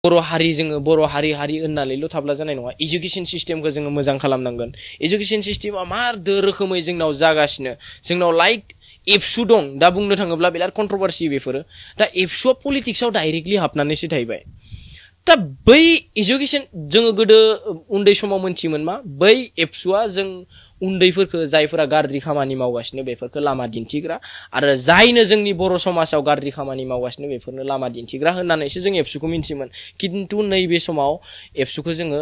बर' हारि जोङो बर' हारि होननानैल' थाब्ला जानाय नङा एजुकेशन सिस्टेमखौ जोङो मोजां खालामनांगोन एजुकेशन सिस्टेमा मा रोखोमै जोंनाव जागासिनो जोंनाव लाइक एबसु दं दा बुंनो थाङोब्ला बिराद कन्ट्रोभार्सि बेफोरो दा एबसुआ पलिटिक्सआव डाइरेक्टलि हाबनानैसो थाहैबाय दा बै एजुकेशन जोङो गोदो उन्दै समाव मोनथियोमोन मा बै एबसुआ जों उन्दैफोरखौ जायफोरा गाज्रि खामानि मावगासिनो बेफोरखौ लामा दिन्थिग्रा आरो जायनो जोंनि बर' समाजाव गाज्रि खामानि मावगासिनो बेफोरनो लामा दिन्थिग्रा होननानैसो जों एबसुखौ मिन्थियोमोन खिन्थु नैबे समाव एबसुखौ जोङो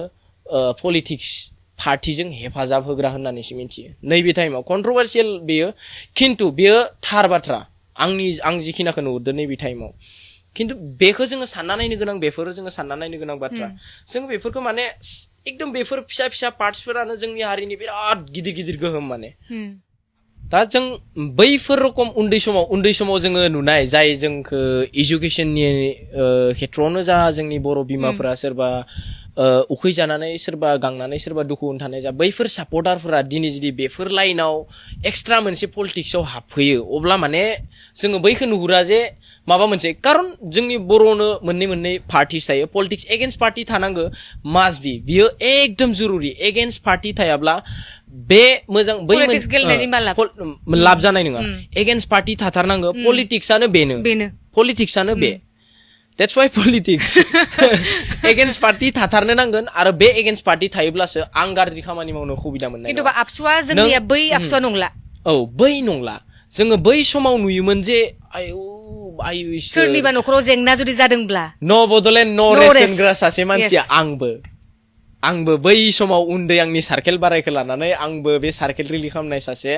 पलिटिक्स पार्टिजों हेफाजाब होग्रा होननानैसो मिन्थियो नैबे टाइमाव कन्ट्रोभार्सियेल बेयो खिन्थु बेयो थार बाथ्रा आं जिखिनाखौ नुहुरदों नैबे टाइमाव खिन्थु बेखौ जोङो सानना नायनो गोनां बेफोरो जोङो सानना नायनो गोनां बाथ्रा जों बेफोरखौ माने एकदम बेफोर फिसा फिसा पार्टसफोरानो जोंनि हारिनि बिराद गिदिर गिदिर गोहोम माने दा जों बैफोर रखम उन्दै समाव जोङो नुनाय जाय जोंखौ एजुकेशननि खेथ्रआवनो जा जोंनि बर' बिमाफोरा सोरबा उखै जानानै सोरबा गांनानै सोरबा दुखु थानाय जा बैफोर सापर्टारफोरा दिनै जुदि बेफोर लाइनाव एक्सट्रा मोनसे पलिटिक्सआव हाबफैयो अब्ला माने जोङो बैखौ नुहुरा जे माबा मोनसे कारन जोंनि बर'नो मोननै पार्टिस थायो पलिटिक्स एगेन्स्ट पार्टि थानांगौ मास्ट बि बियो एकदम जरुरि एगेन्स्ट पार्टि थायाब्ला बे मोजां बै लाब जानाय नङा एगेन्स्ट पार्टि थाथारनांगौ पलिटिक्सआनो पलिटिक्सआनो बे That's why politics. Against party थाथारनो नांगोन आरो बे against party थायोब्लासो आं गाज्रि खामानि मावनो सुबिदा मोननाय खिन्थु आबसुआ जोंनिया बै आबसुआ नंला औ बै नंला जोङो बै समाव नुयोमोन जे सोरनिबा न'खराव जेंना जुदि जादोंब्ला न' बडलेण्ड न' रेस होनग्रा सासे मानसिया आंबो बै समाव उन्दै आंनि सार्केल बारायखौ लानानै आंबो बे सार्केल रिलि खालामनाय सासे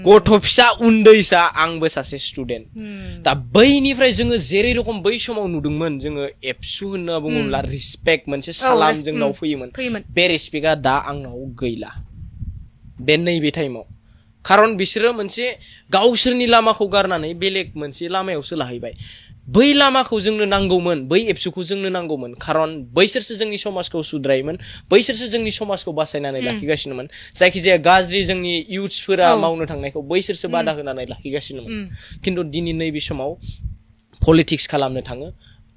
गथ' फिसा उन्दैसा आंबो सासे स्टुडेन्ट दा बैनिफ्राय जोङो जेरै रखम बै समाव नुदोंमोन जोङो एबसु होनना बुङोब्ला रिसपेक्ट मोनसे सालाम जोंनाव फैयोमोन बे रिसपेक्टआ दा आंनाव गैला बे नैबे टाइमाव खारन बिसोरो मोनसे गावसोरनि लामाखौ गारनानै बेलेग मोनसे लामायावसो लाहैबाय बै लामाखौ जोंनो नांगौमोन बै एबसुखौ जोंनो नांगौमोन खारन बैसोरसो जोंनि समाजखौ सुद्रायोमोन बैसोरसो जोंनि समाजखौ बासायनानै लाखिगासिनोमोन जायखिजाया गाज्रि जोंनि इयुथ्सफोरा मावनो थांनायखौ बैसोरसो बादा होनानै लाखिगासिनोमोन खिन्थु दिनै नैबे समाव पलिटिक्स खालामनो थाङो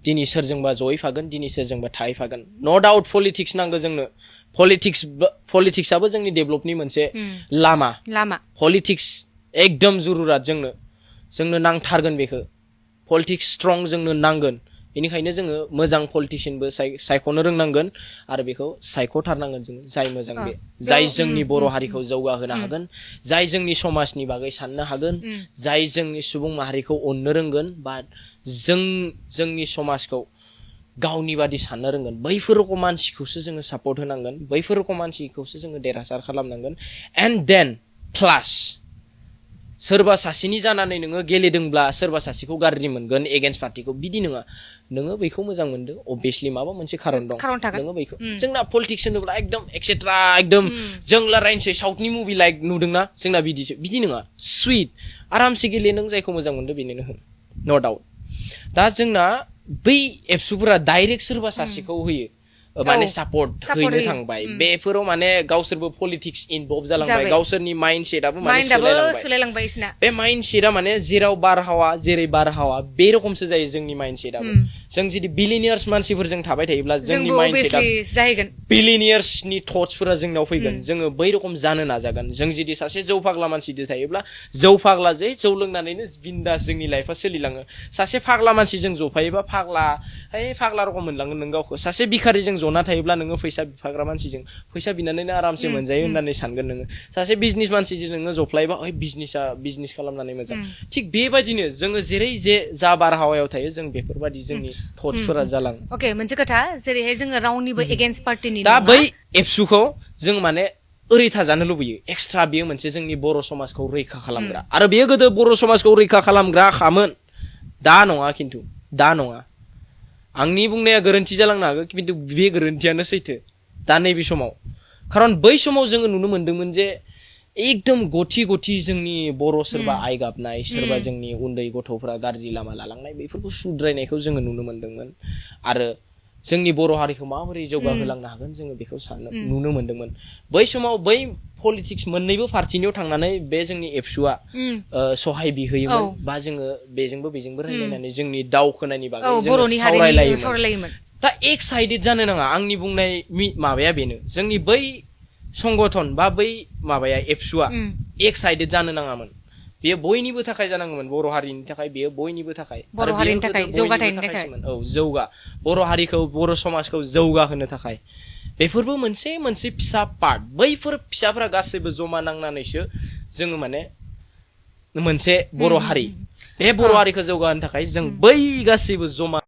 दिनै सोरजोंबा जयै फागोन दिनै सोरजोंबा थाहैफागोन न' डाउट पलिटिक्स नांगौ जोंनो पलिटिक्सआबो जोंनि डेभलपनि मोनसे लामा पलिटिक्स एकदम जुरुरात जोंनो नांथारगोन बेखौ पलिटिक्स स्ट्रं जोंनो नांगोन बेनिखायनो जोङो मोजां पलिटिशियानबो सायख'नो रोंनांगोन आरो बेखौ सायख'थारनांगोन जों जाय मोजां बे जाय जोंनि बर' हारिखौ जौगाहोनो हागोन जाय जोंनि समाजनि बागै साननो हागोन जाय जोंनि सुबुं माहारिखौ अननो रोंगोन बा जोंनि समाजखौ गावनि बादि साननो रोंगोन बैफोर रकम मानसिखौसो जोङो सापर्ट होनांगोन बैफोर रकम मानसिखौसो जोङो देरहासार खालामनांगोन एन्ड देन प्लास सोरबा सासेनि जानानै नोङो गेलेदोंब्ला सोरबा सासेखौ गाज्रि मोनगोन एगेन्स्ट पार्टिखौ बिदि नङा नोङो बैखौ मोजां मोनदों अबभियासलि माबा मोनसे खारन दं नोङो बैखौ जोंना पलिटिक्स होनोब्ला एकदम एक्सेट्रा एकदम जों रायनोसै साउथनि मुभि लाइक नुदोंना जोंना बिदि नङा सुइट आरामसे गेले नों जायखौ मोजां मोनदों बेनो हो न' डाउट दा जोंना बै एबसुफोरा डाइरेक्ट सोरबा सासेखौ होयो माने सापर्ट हैनो थांबाय बेफोराव माने गावसोरबो पलिटिक्स इनभल्भ जालांबाय गावसोरनि माइन्ड सेटआबो माने सोलायलांबाय बे माइन्ड सेटआ माने जेराव बारहावा जेरै बारहावा बे रखमसो जायो जोंनि माइन्ड सेटआबो जों जुदि बिलिनियार्स मानसिफोरजों थाबाय थायोब्ला जोंनि माइन्ड सेटआ जाहैगोन बिलिनियार्सनि थट्सफोरा जोंनाव फैगोन जोङो बै रखम जानो नाजागोन जों जुदि सासे जौ फाग्ला मानसिजों थायोब्ला जौ फाग्ला जे जौ लोंनानैनो बिन्दास जोंनि लाइफआ सोलिलाङो सासे फाग्ला मानसिजों जफायोबा फाग्ला रखम मोनलांगोन नों गावखौ सासे बिखारिजों जना थायोब्ला नोङो फैसा बिफाग्रा मानसिजों फैसा बिनानैनो आरामसे मोनजायो होननानै सानगोन नोङो सासे बिजनेस मानसिजों नोङो जफ्लायबा बिजनेस खालामनानै मोजां थिग बेबायदिनो जोङो जेरै जा बारहावायाव थायो जों बेफोरबायदि जोंनि थट्सफोरा जालाङो अके मोनसे खोथा जेरैहाय जोङो रावनिबो एगेन्स्ट पार्टिनि दा बै एबसुखौ जों माने ओरै थाजानो लुबैयो एक्सट्रा बेयो मोनसे जोंनि बर' समाजखौ रैखा खालामग्रा आरो बेयो गोदो बर' समाजखौ रैखा खालामग्रा खामोन दा नङा आंनि बुंनाया गोरोन्थि जालांनो हागौ खिन्थु बे गोरोन्थियानो सैथो दा नैबे समाव खारन बै समाव जोङो नुनो मोन्दोंमोन जे एकदम गथि जोंनि बर' सोरबा आइ गाबनाय सोरबा जोंनि उन्दै गथ'फोरा गाज्रि लामा लालांनाय बेफोरखौ सुद्रायनायखौ जोङो नुनो मोन्दोंमोन आरो जोंनि बर' हारिखौ माबोरै जौगाहोलांनो हागोन जोङो बेखौ नुनो मोन्दोंमोन बै समाव बै पलिटिक्स मोननैबो पार्टिनियाव थांनानै बे जोंनि एबसुआ सहाय बिहोयोमोन बा जोङो बेजोंबो रायलायनानै जोंनि दावखोनायनि बागै जोङो सावरायलायोमोन दा एक साइडेड जानो नाङा आंनि बुंनाय माबाया बेनो जोंनि बै संगठन बा बै माबाया एबसुआ एक साइडेड जानो नाङामोन बेयो बयनिबो थाखाय जानांगौमोन बर' हारिनि थाखाय बेयो बयनिबो थाखाय बर' हारिनि थाखाय जौगाथायनि थाखाय औ बर' हारिखौ बर' समाजखौ जौगाहोनो थाखाय बेफोरबो मोनसे मोनसे फिसा पार्ट बैफोर फिसाफोरा गासैबो जमा नांनानैसो जोङो माने मोनसे बर' हारि बे बर' हारिखौ जौगाहोनो थाखाय जों बै गासैबो जमा